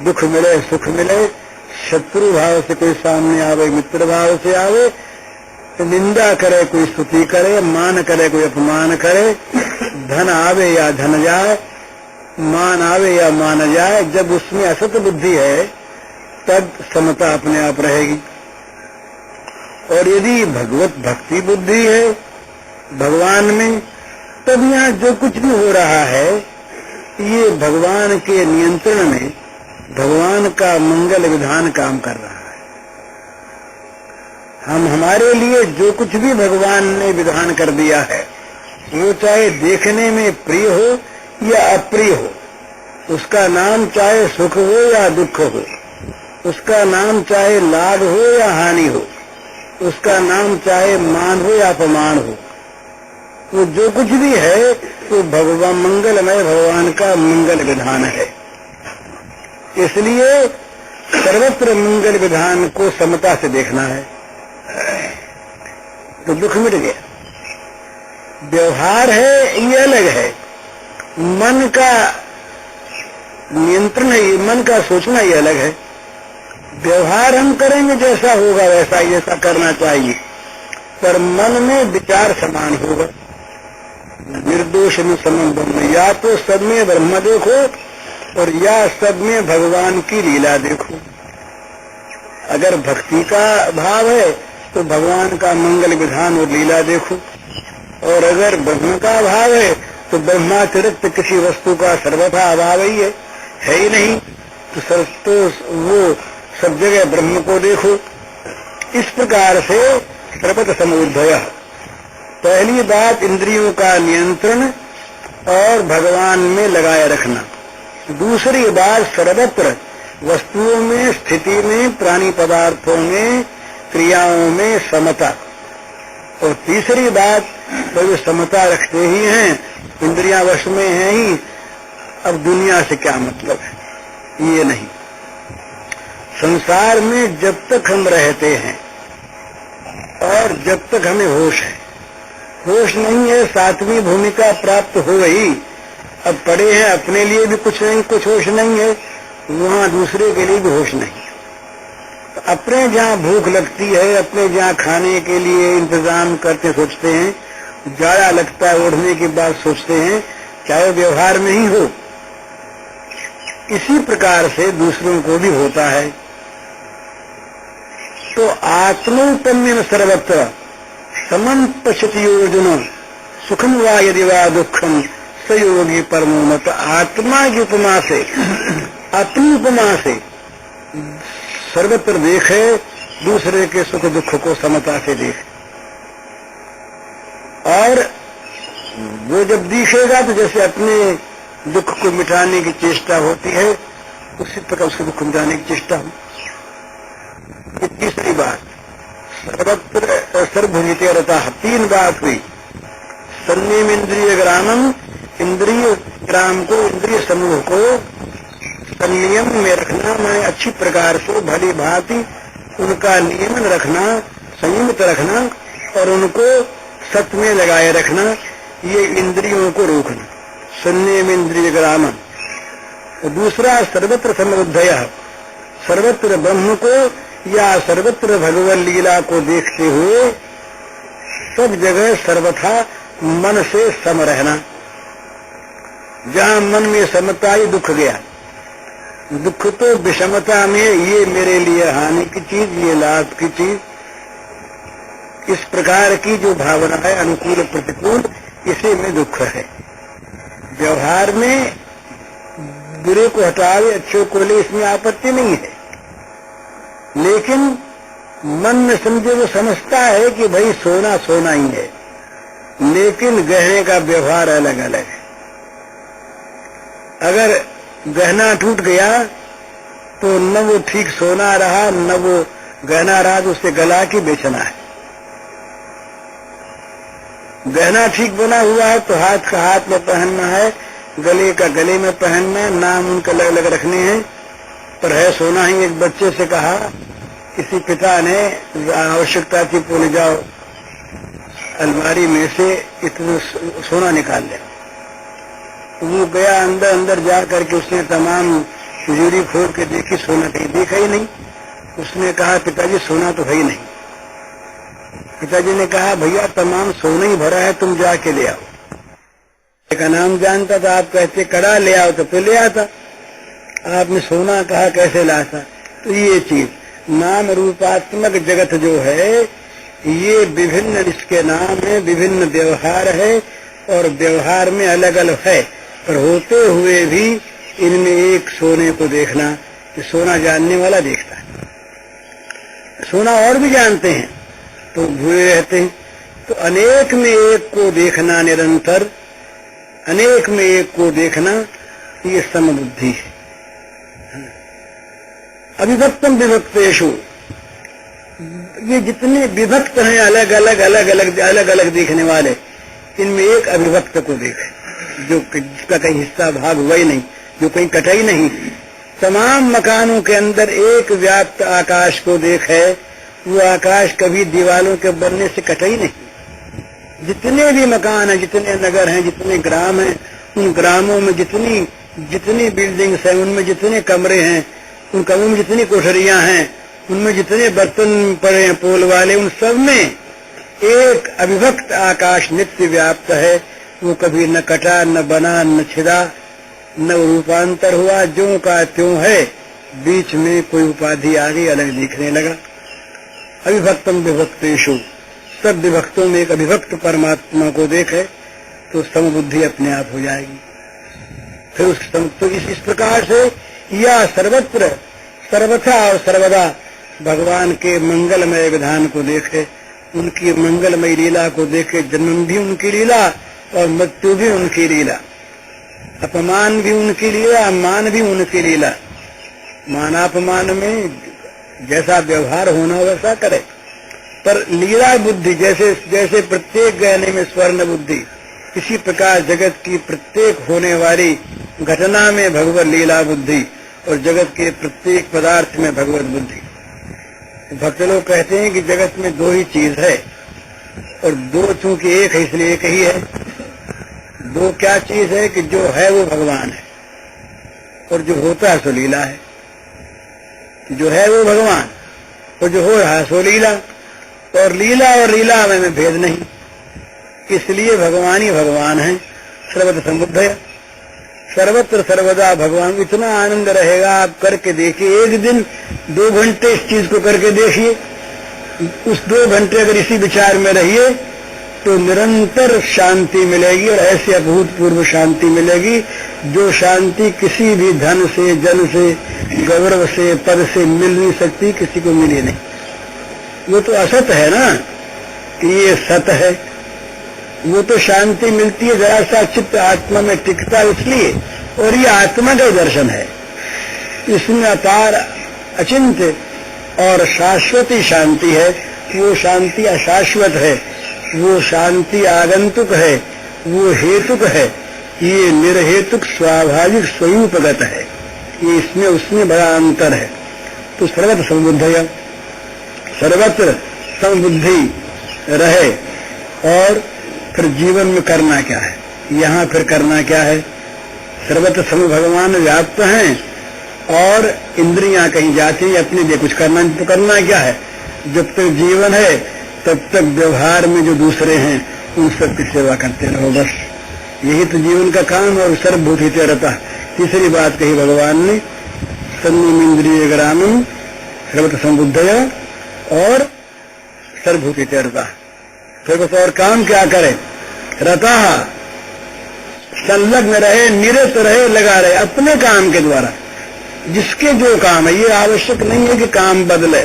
दुख मिले सुख मिले, शत्रु भाव से कोई सामने आवे, मित्र भाव से आवे, निंदा करे कोई स्तुति करे, मान करे कोई अपमान करे, धन आवे या धन जाए, मान आवे या मान जाए, जब उसमें असत बुद्धि है तब समता अपने आप रहेगी। और यदि भगवत भक्ति बुद्धि है भगवान में, तब यहाँ जो कुछ भी हो रहा है ये भगवान के नियंत्रण में, भगवान का मंगल विधान काम कर रहा है। हम हमारे लिए जो कुछ भी भगवान ने विधान कर दिया है, वो चाहे देखने में प्रिय हो या अप्रिय हो, उसका नाम चाहे सुख हो या दुख हो, उसका नाम चाहे लाभ हो या हानि हो, उसका नाम चाहे मान हो या अपमान हो, वो जो कुछ भी है वो भगवान मंगलमय भगवान का मंगल विधान है। इसलिए सर्वत्र मंगल विधान को समता से देखना है तो दुख मिट गया। व्यवहार है ये अलग है, मन का नियंत्रण है, ये मन का सोचना ये अलग है। व्यवहार हम करेंगे जैसा होगा वैसा ही, ऐसा करना चाहिए, पर मन में विचार समान होगा। निर्दोष में समम ब्रह्म, या तो सब में ब्रह्म देखो और या सब में भगवान की लीला देखो। अगर भक्ति का भाव है तो भगवान का मंगल विधान और लीला देखो, और अगर ब्रह्म का भाव है तो ब्रह्मातिरिक्त किसी वस्तु का सर्वथा अभाव ही है ही नहीं, तो वो सब जगह ब्रह्म को देखो। इस प्रकार से सर्वत्र समबुद्धया, पहली बात इंद्रियों का नियंत्रण और भगवान में लगाए रखना। दूसरी बात सर्वत्र वस्तुओं में, स्थिति में, प्राणी पदार्थों में, क्रियाओं में समता। और तीसरी बात, तो समता रखते ही हैं, इंद्रियां वश में हैं ही, अब दुनिया से क्या मतलब है, ये नहीं। संसार में जब तक हम रहते हैं और जब तक हमें होश है, होश नहीं है, सातवीं भूमिका प्राप्त हो गई, अब पड़े हैं, अपने लिए भी कुछ नहीं, कुछ होश नहीं है, वहां दूसरे के लिए भी होश नहीं। तो अपने जहाँ भूख लगती है, अपने जहाँ खाने के लिए इंतजाम करते सोचते हैं, जाड़ा लगता है ओढ़ने की बात सोचते हैं, चाहे व्यवहार में ही हो, इसी प्रकार से दूसरों को भी होता है। तो आत्मोपम्य सर्वत्र समं पश्यति योजना, सुखम वा यदि वा दुखम स योगी परमो मत। आत्मा की उपमा से, अपनी उपमा से सर्वत्र देखे, दूसरे के सुख दुख को समता से देखे। और वो जब दिखेगा तो जैसे अपने दुख को मिटाने की चेष्टा होती है, उसी प्रकार उसके दुख को मिटाने की चेष्टा हो। तीसरी बात, सर्वत्र सर्वभूमिते रता, तीन बात हुई। संयम इंद्रिय ग्रामम, इंद्रिय ग्राम को, इंद्रिय समूह को संयम में रखना, मैं अच्छी प्रकार से भली भांति उनका नियमन रखना, संयमित रखना और उनको सत्य में लगाए रखना, ये इंद्रियों को रोकना, सुनने में इंद्रिय ग्रामन। दूसरा सर्वत्र समबुद्धयः, सर्वत्र ब्रह्म को या सर्वत्र भगवत लीला को देखते हुए सब जगह सर्वथा मन से सम रहना। जहां मन में समता ही दुख गया, दुख तो विषमता में, ये मेरे लिए हानि की चीज, ये लाभ की चीज, इस प्रकार की जो भावना है अनुकूल प्रतिकूल, इसी में दुख है। व्यवहार में बुरे को हटावे अच्छे को ले, इसमें आपत्ति नहीं है, लेकिन मन में समझे वो समझता है कि भाई सोना सोना ही है, लेकिन गहने का व्यवहार अलग अलग है। अगर गहना टूट गया तो न वो ठीक सोना रहा, न वो गहना रहा, तो उसे गला के बेचना है। गहना ठीक बना हुआ है तो हाथ का हाथ में पहनना है, गले का गले में पहनना है, नाम उनका अलग अलग रखने हैं, पर है सोना ही। एक बच्चे से कहा, किसी पिता ने आवश्यकता थी, बोले जाओ अलमारी में से इतना सोना निकाल ले। वो गया, अंदर अंदर जा करके उसने तमाम तिजोरी खोल के देखी, सोना कहीं देखा ही नहीं। उसने कहा, पिताजी सोना तो है ही नहीं। पिताजी ने कहा, भैया तमाम सोना ही भरा है, तुम जाके ले आओ। का नाम जानता था, आप कहते कड़ा ले आओ तो फिर ले आता, आपने सोना कहा कैसे लाता। तो ये चीज नाम रूपात्मक जगत जो है, ये विभिन्न इसके नाम है, विभिन्न व्यवहार है, और व्यवहार में अलग अलग है, पर होते हुए भी इनमें एक सोने को देखना, कि सोना जानने वाला देखता है। सोना और भी जानते हैं तो भूले रहते हैं। तो अनेक में एक को देखना, निरंतर अनेक में एक को देखना, ये समबुद्धि है। अविभक्तम विभक्तेषु, ये जितने विभक्त हैं अलग अलग अलग अलग अलग अलग देखने वाले, इनमें एक अविभक्त को देखे, जो जिसका कहीं हिस्सा भाग हुआ ही नहीं, जो कहीं कटा ही नहीं। तमाम मकानों के अंदर एक व्याप्त आकाश को देखे, वो आकाश कभी दीवालों के बनने से कटा ही नहीं। जितने भी मकान हैं, जितने नगर हैं, जितने ग्राम हैं, उन ग्रामों में जितनी बिल्डिंग्स हैं, उनमें जितने कमरे हैं, उन कमरों में जितनी कोठरियां हैं, उनमें जितने बर्तन पड़े हैं पोल वाले, उन सब में एक अविभक्त आकाश नित्य व्याप्त है। वो कभी न कटा, न बना, न छिदा, न रूपांतर हुआ, ज्यों का त्यों है। बीच में कोई उपाधि आ गई, अलग दिखने लगा। अविभक्तम विभक्तेषु, सब विभक्तों में एक अविभक्त परमात्मा को देखे तो समबुद्धि अपने आप हो जाएगी। फिर उस तो इस प्रकार से या सर्वत्र सर्वथा और सर्वदा भगवान के मंगलमय विधान को देखे, उनकी मंगलमय लीला को देखे। जन्म भी उनकी लीला और मृत्यु भी उनकी लीला, अपमान भी उनकी लीला, मान भी उनकी लीला। मानापमान में जैसा व्यवहार होना वैसा करे, पर लीला बुद्धि जैसे जैसे प्रत्येक गहने में स्वर्ण बुद्धि, इसी प्रकार जगत की प्रत्येक होने वाली घटना में भगवत लीला बुद्धि, और जगत के प्रत्येक पदार्थ में भगवत बुद्धि। भक्त लोग कहते हैं कि जगत में दो ही चीज है, और दो चूंकि एक है इसलिए एक ही है। दो क्या चीज है कि जो है वो भगवान है, और जो होता है सो लीला है। जो है वो भगवान, और जो हो रहा है सो लीला, और लीला में भेद नहीं, इसलिए भगवान ही भगवान है। सर्वत्र समबुद्धय, सर्वत्र सर्वदा भगवान। इतना आनंद रहेगा, आप करके देखिए। एक दिन 2 घंटे इस चीज को करके देखिए, उस 2 घंटे अगर इसी विचार में रहिए तो निरंतर शांति मिलेगी, और ऐसी अभूतपूर्व शांति मिलेगी जो शांति किसी भी धन से, जन से, गौरव से, पद से मिल नहीं सकती, किसी को मिली नहीं। वो तो असत है ना, ये सत है। वो तो शांति मिलती है जरा सा चित्त आत्मा में टिकता इसलिए, और ये आत्मा का दर्शन है। इसमें अपार अचिंत्य और शाश्वती शांति है। वो शांति अशाश्वत है, वो शांति आगंतुक है, वो हेतुक है। ये निर्हेतुक स्वाभाविक स्वरूपगत है। ये इसमें उसमें बड़ा अंतर है। तो सर्वत्र समबुद्धय, सर्वत्र समबुद्धि रहे। और फिर जीवन में करना क्या है, यहाँ फिर करना क्या है, सर्वत्र सम भगवान व्याप्त हैं और इंद्रियां कहीं जाती हैं, अपने लिए कुछ करना, तो करना क्या है, जब तक जीवन है तब तक व्यवहार में जो दूसरे हैं उन सबकी सेवा करते रहो, बस यही तो जीवन का काम। और सर्वभूति रहता। तीसरी बात कही भगवान ने, सन्निम इंद्रिय ग्रामम सर्वत्र संबुद्धया और सर्वभूति रहता। फिर बस और काम क्या करे, रता संलग्न रहे, निरत रहे, लगा रहे अपने काम के द्वारा, जिसके जो काम है। ये आवश्यक नहीं है कि काम बदले,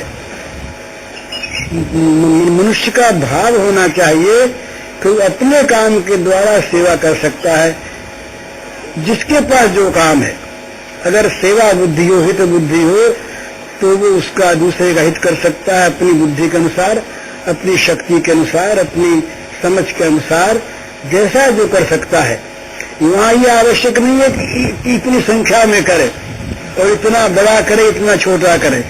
मनुष्य का भाव होना चाहिए तो अपने काम के द्वारा सेवा कर सकता है, जिसके पास जो काम है। अगर सेवा बुद्धि हो, हित बुद्धि हो, तो वो उसका दूसरे का हित कर सकता है अपनी बुद्धि के अनुसार, अपनी शक्ति के अनुसार, अपनी समझ के अनुसार, जैसा जो कर सकता है। वहाँ ये आवश्यक नहीं है कि इतनी संख्या में करे और इतना बड़ा करे, इतना छोटा करे।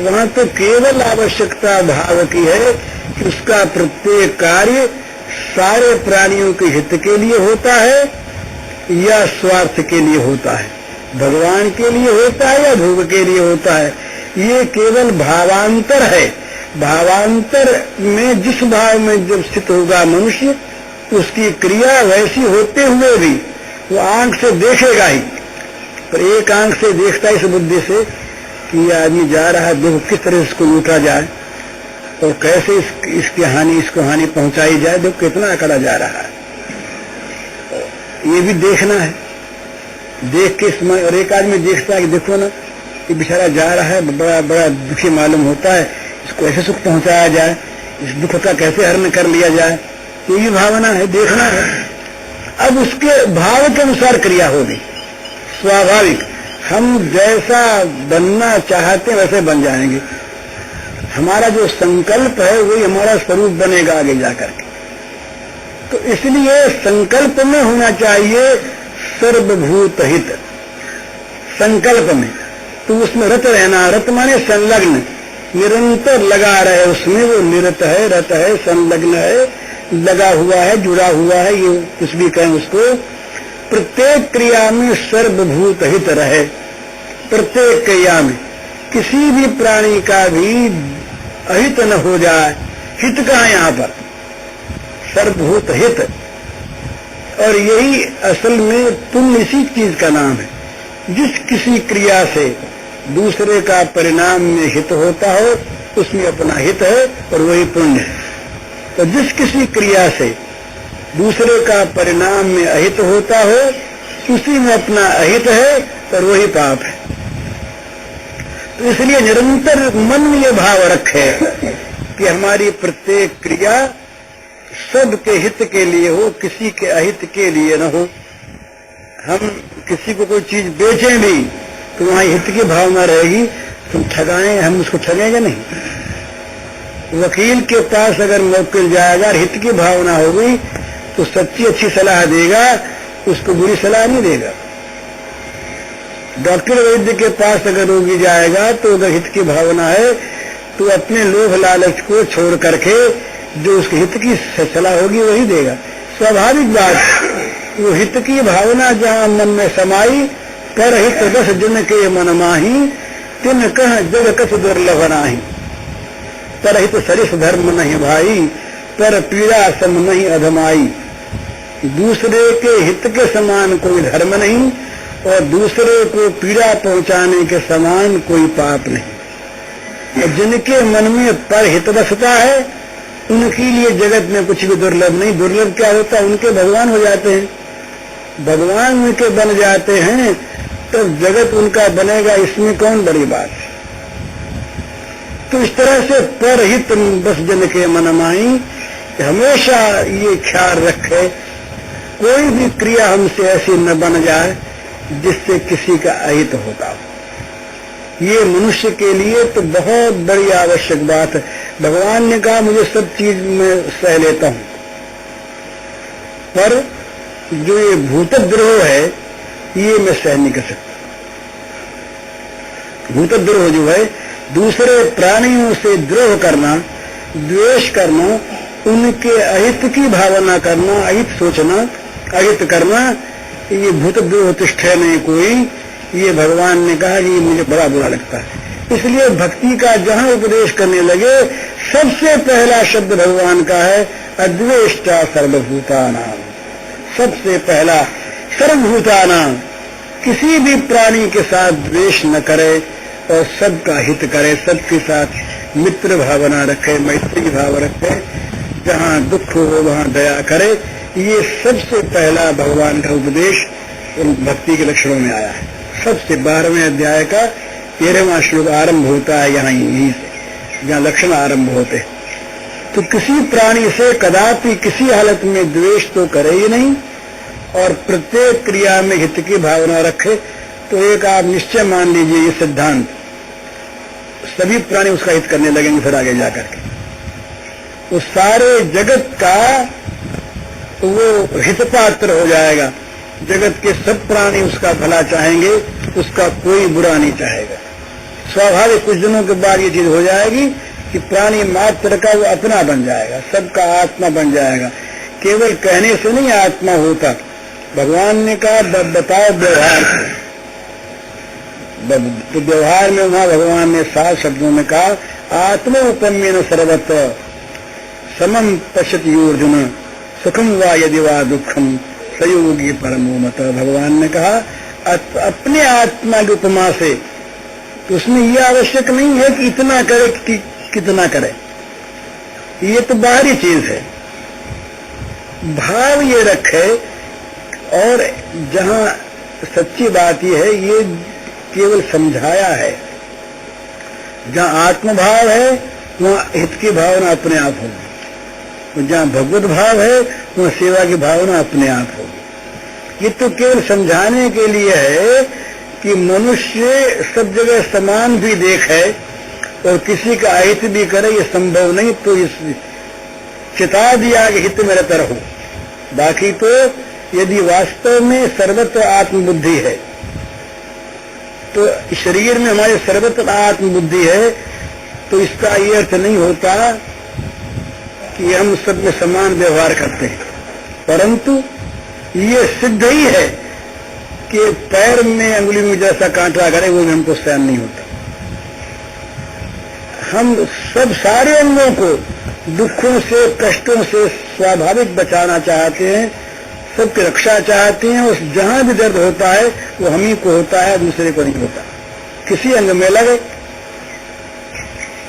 वहाँ तो केवल आवश्यकता भाव की है कि उसका प्रत्येक कार्य सारे प्राणियों के हित के लिए होता है या स्वार्थ के लिए होता है, भगवान के लिए होता है या भोग के लिए होता है। ये केवल भावांतर है। भावांतर में जिस भाव में जब स्थित होगा मनुष्य, उसकी क्रिया वैसी होते हुए भी वो आंख से देखेगा ही। पर एक आंख से देखता है इस बुद्धि से कि ये आदमी जा रहा है, देखो किस तरह इसको लूटा जाए और कैसे इसकी हानि, इसको हानि पहुंचाई जाए, देखो कितना अकड़ा जा रहा है। ये भी देखना है, देख के इसमें। और एक आदमी देखता है कि देखो ना, ये बेचारा जा रहा है, बड़ा बड़ा दुखी मालूम होता है, इसको ऐसे सुख पहुंचाया जाए, इस दुख का कैसे हरण कर लिया जाए, ये भी भावना है, देखना है। अब उसके भाव के अनुसार क्रिया होगी, स्वाभाविक। हम जैसा बनना चाहते हैं वैसे बन जाएंगे। हमारा जो संकल्प है वही हमारा स्वरूप बनेगा आगे जाकर के। तो इसलिए संकल्प में होना चाहिए सर्वभूत हित, संकल्प में। तो उसमें रत रहना, रत माने संलग्न, निरंतर लगा रहे उसमें, वो निरत है, रत है, संलग्न है, लगा हुआ है, जुड़ा हुआ है, ये कुछ भी कहें उसको। प्रत्येक क्रिया में सर्वभूत हित रहे, प्रत्येक क्रिया में किसी भी प्राणी का भी अहित न हो जाए। हित कहाँ यहाँ पर, सर्वभूत हित। और यही असल में पुण्य इसी चीज का नाम है। जिस किसी क्रिया से दूसरे का परिणाम में हित होता हो, उसमें अपना हित है और वही पुण्य है। तो जिस किसी क्रिया से दूसरे का परिणाम में अहित होता हो, उसी में अपना अहित है और वही पाप है। तो इसलिए निरंतर मन में ये भाव रखे कि हमारी प्रत्येक क्रिया सबके हित के लिए हो, किसी के अहित के लिए न हो। हम किसी को कोई चीज बेचें भी तो वहां हित की भावना रहेगी, तुम ठगाएं, हम उसको ठगेंगे नहीं। वकील के पास अगर मुवक्किल जाएगा, हित की भावना होगी तो सच्ची अच्छी सलाह देगा, उसको बुरी सलाह नहीं देगा। डॉक्टर वैद्य के पास अगर रोगी जाएगा तो अगर हित की भावना है तो अपने लोभ लालच को छोड़ करके जो उसके हित की सलाह होगी वही देगा। स्वाभाविक बात। वो हित की भावना जहाँ मन में समाई, पर हित दस जन के मन माही, तिन कह जग कस दुर्लभ नाही। पर हित सरिस धर्म नहीं भाई, पर पीड़ा सम नहीं अधमाई। दूसरे के हित के समान कोई धर्म नहीं और दूसरे को पीड़ा पहुंचाने के समान कोई पाप नहीं। जिनके मन में पर हित बसता है उनके लिए जगत में कुछ भी दुर्लभ नहीं। दुर्लभ क्या होता है, उनके भगवान हो जाते हैं, भगवान उनके बन जाते हैं, तो जगत उनका बनेगा, इसमें कौन बड़ी बात है। तो इस तरह से पर हित बस जन के मन माई, हमेशा ये ख्याल रखे कोई भी क्रिया हमसे ऐसी न बन जाए जिससे किसी का अहित होता हो। ये मनुष्य के लिए तो बहुत बड़ी आवश्यक बात है। भगवान ने कहा मुझे सब चीज में सह लेता हूं, पर जो ये भूतद्रोह है ये मैं सह नहीं कर सकता। भूतद्रोह जो है, दूसरे प्राणियों से द्रोह करना, द्वेष करना, उनके अहित की भावना करना, अहित सोचना, अहित करना, ये भूत प्रतिष्ठा नहीं कोई, ये भगवान ने कहा ये मुझे बड़ा बुरा लगता है। इसलिए भक्ति का जहां उपदेश करने लगे सबसे पहला शब्द भगवान का है अद्वेष्टा सर्वभूतानां। सबसे पहला सर्वभूतानां, किसी भी प्राणी के साथ द्वेष न करे और सबका हित करे, सबके साथ मित्र भावना रखे, मैत्री भाव रखे, जहाँ दुख हो वहाँ दया करे। ये सबसे पहला भगवान का उपदेश भक्ति के लक्षणों में आया है। सबसे 12वें अध्याय का 13वां श्लोक आरंभ होता है यहाँ यहीं से, जहाँ लक्षण आरंभ होते हैं। तो किसी प्राणी से कदापि किसी हालत में द्वेष तो करे ही नहीं, और प्रत्येक क्रिया में हित की भावना रखे। तो एक आप निश्चय मान लीजिए ये सिद्धांत, सभी प्राणी उसका हित करने लगेंगे। फिर आगे जाकर के वो सारे जगत का वो हित पात्र हो जाएगा। जगत के सब प्राणी उसका भला चाहेंगे, उसका कोई बुरा नहीं चाहेगा। स्वाभाविक कुछ दिनों के बाद ये चीज हो जाएगी कि प्राणी मात्र का वो अपना बन जाएगा, सबका आत्मा बन जाएगा। केवल कहने से नहीं आत्मा होता। भगवान ने कहा बताओ व्यवहार, तो व्यवहार में वहां भगवान ने 7 शब्दों में कहा आत्मोपम्येन सर्वत्र समम पश्यति अर्जुन सुखम वा यदि वा दुखम सयोगी परमो मत। भगवान ने कहा अपने आत्मा की उपमा से, तो उसमें यह आवश्यक नहीं है कि इतना करे कि कितना करे, ये तो बाहरी चीज है। भाव ये रखे, और जहां सच्ची बात ये है, ये केवल समझाया है। जहां आत्मभाव है वहां हित की भावना अपने आप होगी, और जहां भगवत भाव है वहां सेवा की भावना अपने आप होगी। ये तो केवल समझाने के लिए है कि मनुष्य सब जगह समान भी देखे और किसी का अहित भी करे, ये संभव नहीं। तो इस चिता दिया कि हित में रत रहो। बाकी तो यदि वास्तव में सर्वत्र आत्मबुद्धि है, तो शरीर में हमारे सर्वत्र आत्मबुद्धि है, तो इसका ये अर्थ नहीं होता कि हम सब में समान व्यवहार करते हैं। परंतु ये सिद्ध ही है कि पैर में अंगुली में जैसा कांटा करे वो हमको सहन नहीं होता। हम सब सारे अंगों को दुखों से, कष्टों से स्वाभाविक बचाना चाहते हैं, सबकी रक्षा चाहते हैं। उस जहां भी दर्द होता है वो हम ही को होता है, दूसरे को नहीं होता। किसी अंग में लगे।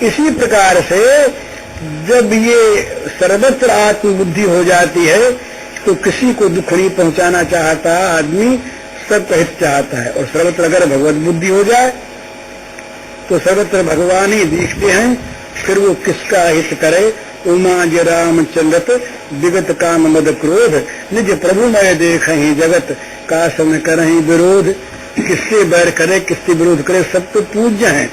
इसी प्रकार से जब ये सर्वत्र आत्मबुद्धि हो जाती है तो किसी को दुख नहीं पहुंचाना चाहता आदमी, सबका हित चाहता है। और सर्वत्र अगर भगवत बुद्धि हो जाए तो सर्वत्र भगवान ही दिखते हैं, फिर वो किसका हित करे। उमा ज रामचंद्रत विगत काम मद क्रोध निज प्रभु मय देख ही जगत का समय करही विरोध। किससे बैर करे, किससे विरोध करे, सब तो पूज्य हैं,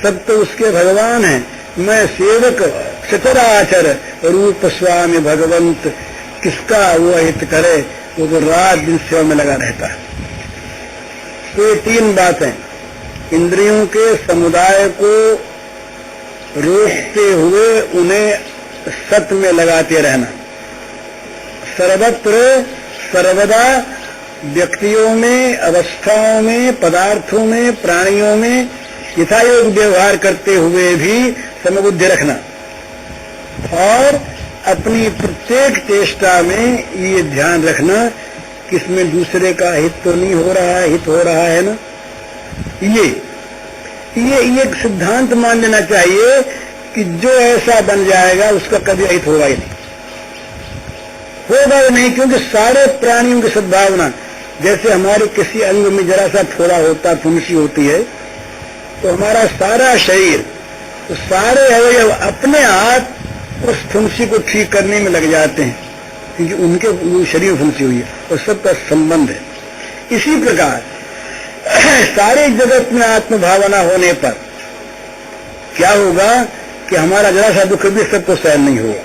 सब तो उसके भगवान हैं। मैं सेवक सचराचर रूप स्वामी भगवंत, किसका वो हित करे, वो तो रात दिन सेवा में लगा रहता है। तो ये 3 बातें इंद्रियों के समुदाय को रोकते हुए उन्हें सत्य में लगाते रहना, सर्वत्र सर्वदा व्यक्तियों में, अवस्थाओं में, पदार्थों में, प्राणियों में यथायोग व्यवहार करते हुए भी समबुद्धि रखना, और अपनी प्रत्येक चेष्टा में ये ध्यान रखना कि इसमें दूसरे का हित तो नहीं हो रहा है, हित हो रहा है ना। ये एक सिद्धांत मान लेना चाहिए कि जो ऐसा बन जाएगा उसका कभी अहित होगा ही नहीं, होगा ही नहीं। क्योंकि सारे प्राणियों की सद्भावना, जैसे हमारे किसी अंग में जरा सा फोड़ा होता, फुंसी होती है, तो हमारा सारा शरीर, तो सारे अवयव अपने आप उस फुंसी को ठीक करने में लग जाते हैं, क्योंकि उनके शरीर फुंसी हुई है और सबका संबंध है। इसी प्रकार सारे जगत में आत्मभावना होने पर क्या होगा कि हमारा जरा सा दुख भी सबको सहन नहीं होगा,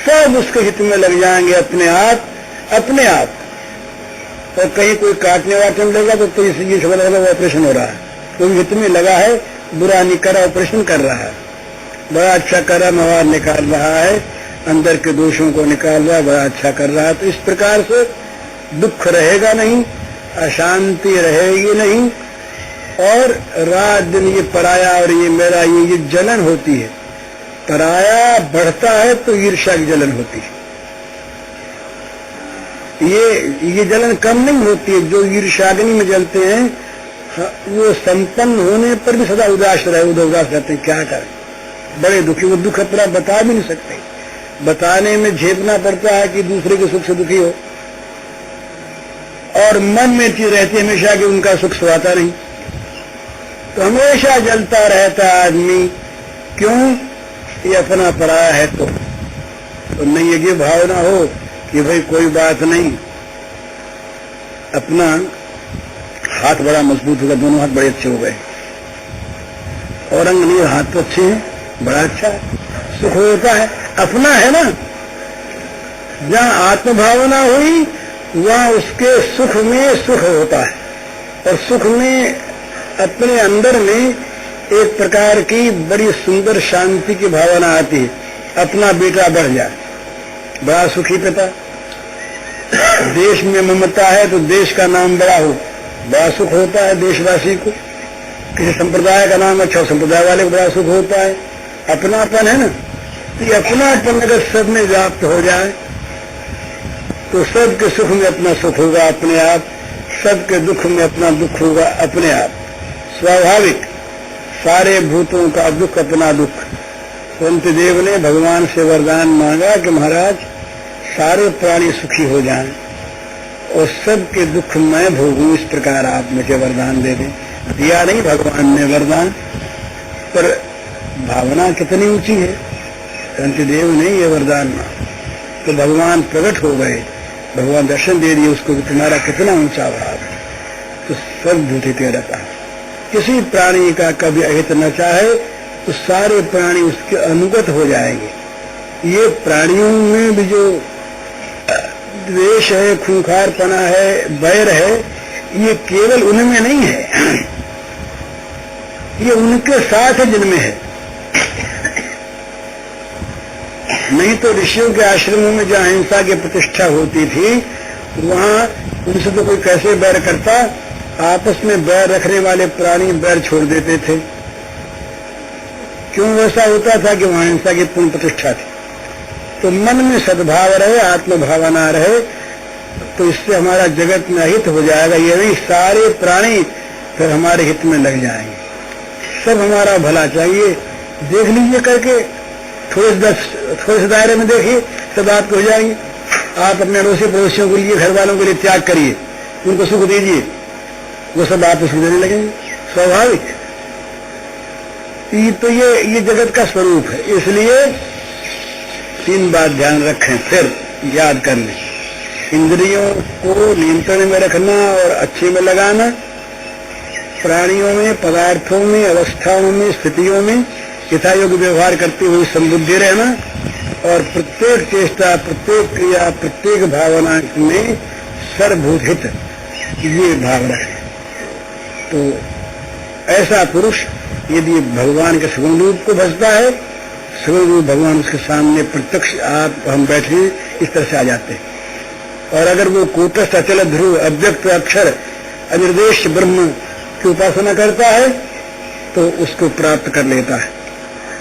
सब उसके हित में लग जाएंगे अपने आप, अपने आप। और कहीं कोई काटने वाटने लगेगा तो ये समझ लगा वो ऑपरेशन हो रहा है, कोई हित में लगा है, बुरा नहीं कर रहा, ऑपरेशन कर रहा है। बड़ा अच्छा कर्म और निकाल रहा है, अंदर के दोषों को निकाल रहा है, बड़ा अच्छा कर रहा है। तो इस प्रकार से दुख रहेगा नहीं, अशांति रहेगी नहीं, और रात दिन ये पराया और ये मेरा ये जलन होती है। पराया बढ़ता है तो ईर्ष्या की जलन होती है। ये जलन कम नहीं होती है। जो ईर्ष्याग्नि में जलते हैं वो संपन्न होने पर भी सदा उदास रहते हैं। क्या करें, बड़े दुखी। वो दुख अपना बता भी नहीं सकते, बताने में झेपना पड़ता है कि दूसरे के सुख से दुखी हो, और मन में चीज रहती है हमेशा कि उनका सुख सुहाता नहीं। तो हमेशा जलता रहता आदमी। क्यों? ये अपना पराया है। तो नहीं ये भावना हो कि भाई कोई बात नहीं, अपना हाथ बड़ा मजबूत होगा, दोनों हाथ बड़े अच्छे हो गए, और अंग नहीं, हाथ तो अच्छे हैं, बड़ा अच्छा है, सुख होता है, अपना है ना। जहां आत्मभावना हुई वहां उसके सुख में सुख होता है, और सुख में अपने अंदर में एक प्रकार की बड़ी सुंदर शांति की भावना आती है। अपना बेटा बढ़ जाए, बड़ा सुखी पिता। देश में ममता है तो देश का नाम बड़ा हो, बड़ा सुख होता है देशवासी को। किसी संप्रदाय का नाम अच्छा, संप्रदाय वाले को बड़ा सुख होता है। अपनापन है ना, तो ये अपनापन अगर सब में व्याप्त हो जाए तो सबके सुख में अपना सुख होगा अपने आप, सबके दुख में अपना दुख होगा अपने आप। स्वाभाविक सारे भूतों का दुख अपना दुख। कुंती देव ने भगवान से वरदान मांगा कि महाराज सारे प्राणी सुखी हो जाएं और सबके दुख मैं भोगूं, इस प्रकार आप मुझे वरदान दे दें। दिया नहीं भगवान ने वरदान, पर भावना कितनी ऊंची है। कुंती देव ने ये वरदान मांगा तो भगवान प्रकट हो गए, भगवान दर्शन दे दिए उसको कि तुम्हारा कितना ऊंचा भाव है। तो सब भूतित रहता है। किसी प्राणी का कभी अहित न चाहे तो सारे प्राणी उसके अनुगत हो जाएंगे। ये प्राणियों में भी जो द्वेष है, खूंखारपना है, बैर है, ये केवल उनमें नहीं है, ये उनके साथ है जिनमें है। नहीं तो ऋषियों के आश्रमों में जहाँ हिंसा की प्रतिष्ठा होती थी वहाँ उनसे तो कोई कैसे बैर करता। आपस में बैर रखने वाले प्राणी बैर छोड़ देते थे। क्यों वैसा होता था कि वहाँ हिंसा की पूर्ण प्रतिष्ठा थी। तो मन में सद्भाव रहे, आत्मभावना रहे, तो इससे हमारा जगत में हित हो जाएगा। ये नहीं सारे प्राणी फिर हमारे हित में लग जाएंगे, सब हमारा भला चाहिए। देख लीजिए करके, थोड़े से दायरे में देखिए, सब आपको हो जाएंगे। आप अपने अड़ोसी पड़ोसियों के लिए, घर वालों के लिए त्याग करिए, उनको सुख दीजिए, वो सब आपको सुख देने लगेंगे। स्वाभाविक तो ये जगत का स्वरूप है। इसलिए 3 बात ध्यान रखें, फिर याद कर लें। इंद्रियों को नियंत्रण में रखना और अच्छे में लगाना, प्राणियों में, पदार्थों में, अवस्थाओं में, स्थितियों में यथा योग्य व्यवहार करते हुए संबुद्धि रहना, और प्रत्येक चेष्टा, प्रत्येक क्रिया, प्रत्येक भावना में सर्वभूत हित, ये भाव रखें। तो ऐसा पुरुष यदि भगवान के सगुण रूप को भजता है, सगुण रूप भगवान उसके सामने प्रत्यक्ष आप हम बैठे इस तरह से आ जाते हैं। और अगर वो कूटस्थ अचल ध्रुव अव्यक्त अक्षर अनिर्देश ब्रह्म की उपासना करता है तो उसको प्राप्त कर लेता है।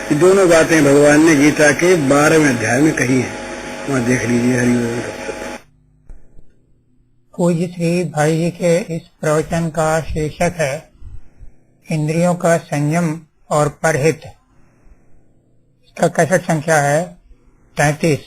ये दोनों बातें भगवान ने गीता के 12वें अध्याय में कही है, वहां देख लीजिए। हरिओम। पूज्य श्री भाई जी के इस प्रवचन का शीर्षक है इंद्रियों का संयम और परहित। इसका कैसेट संख्या है 33।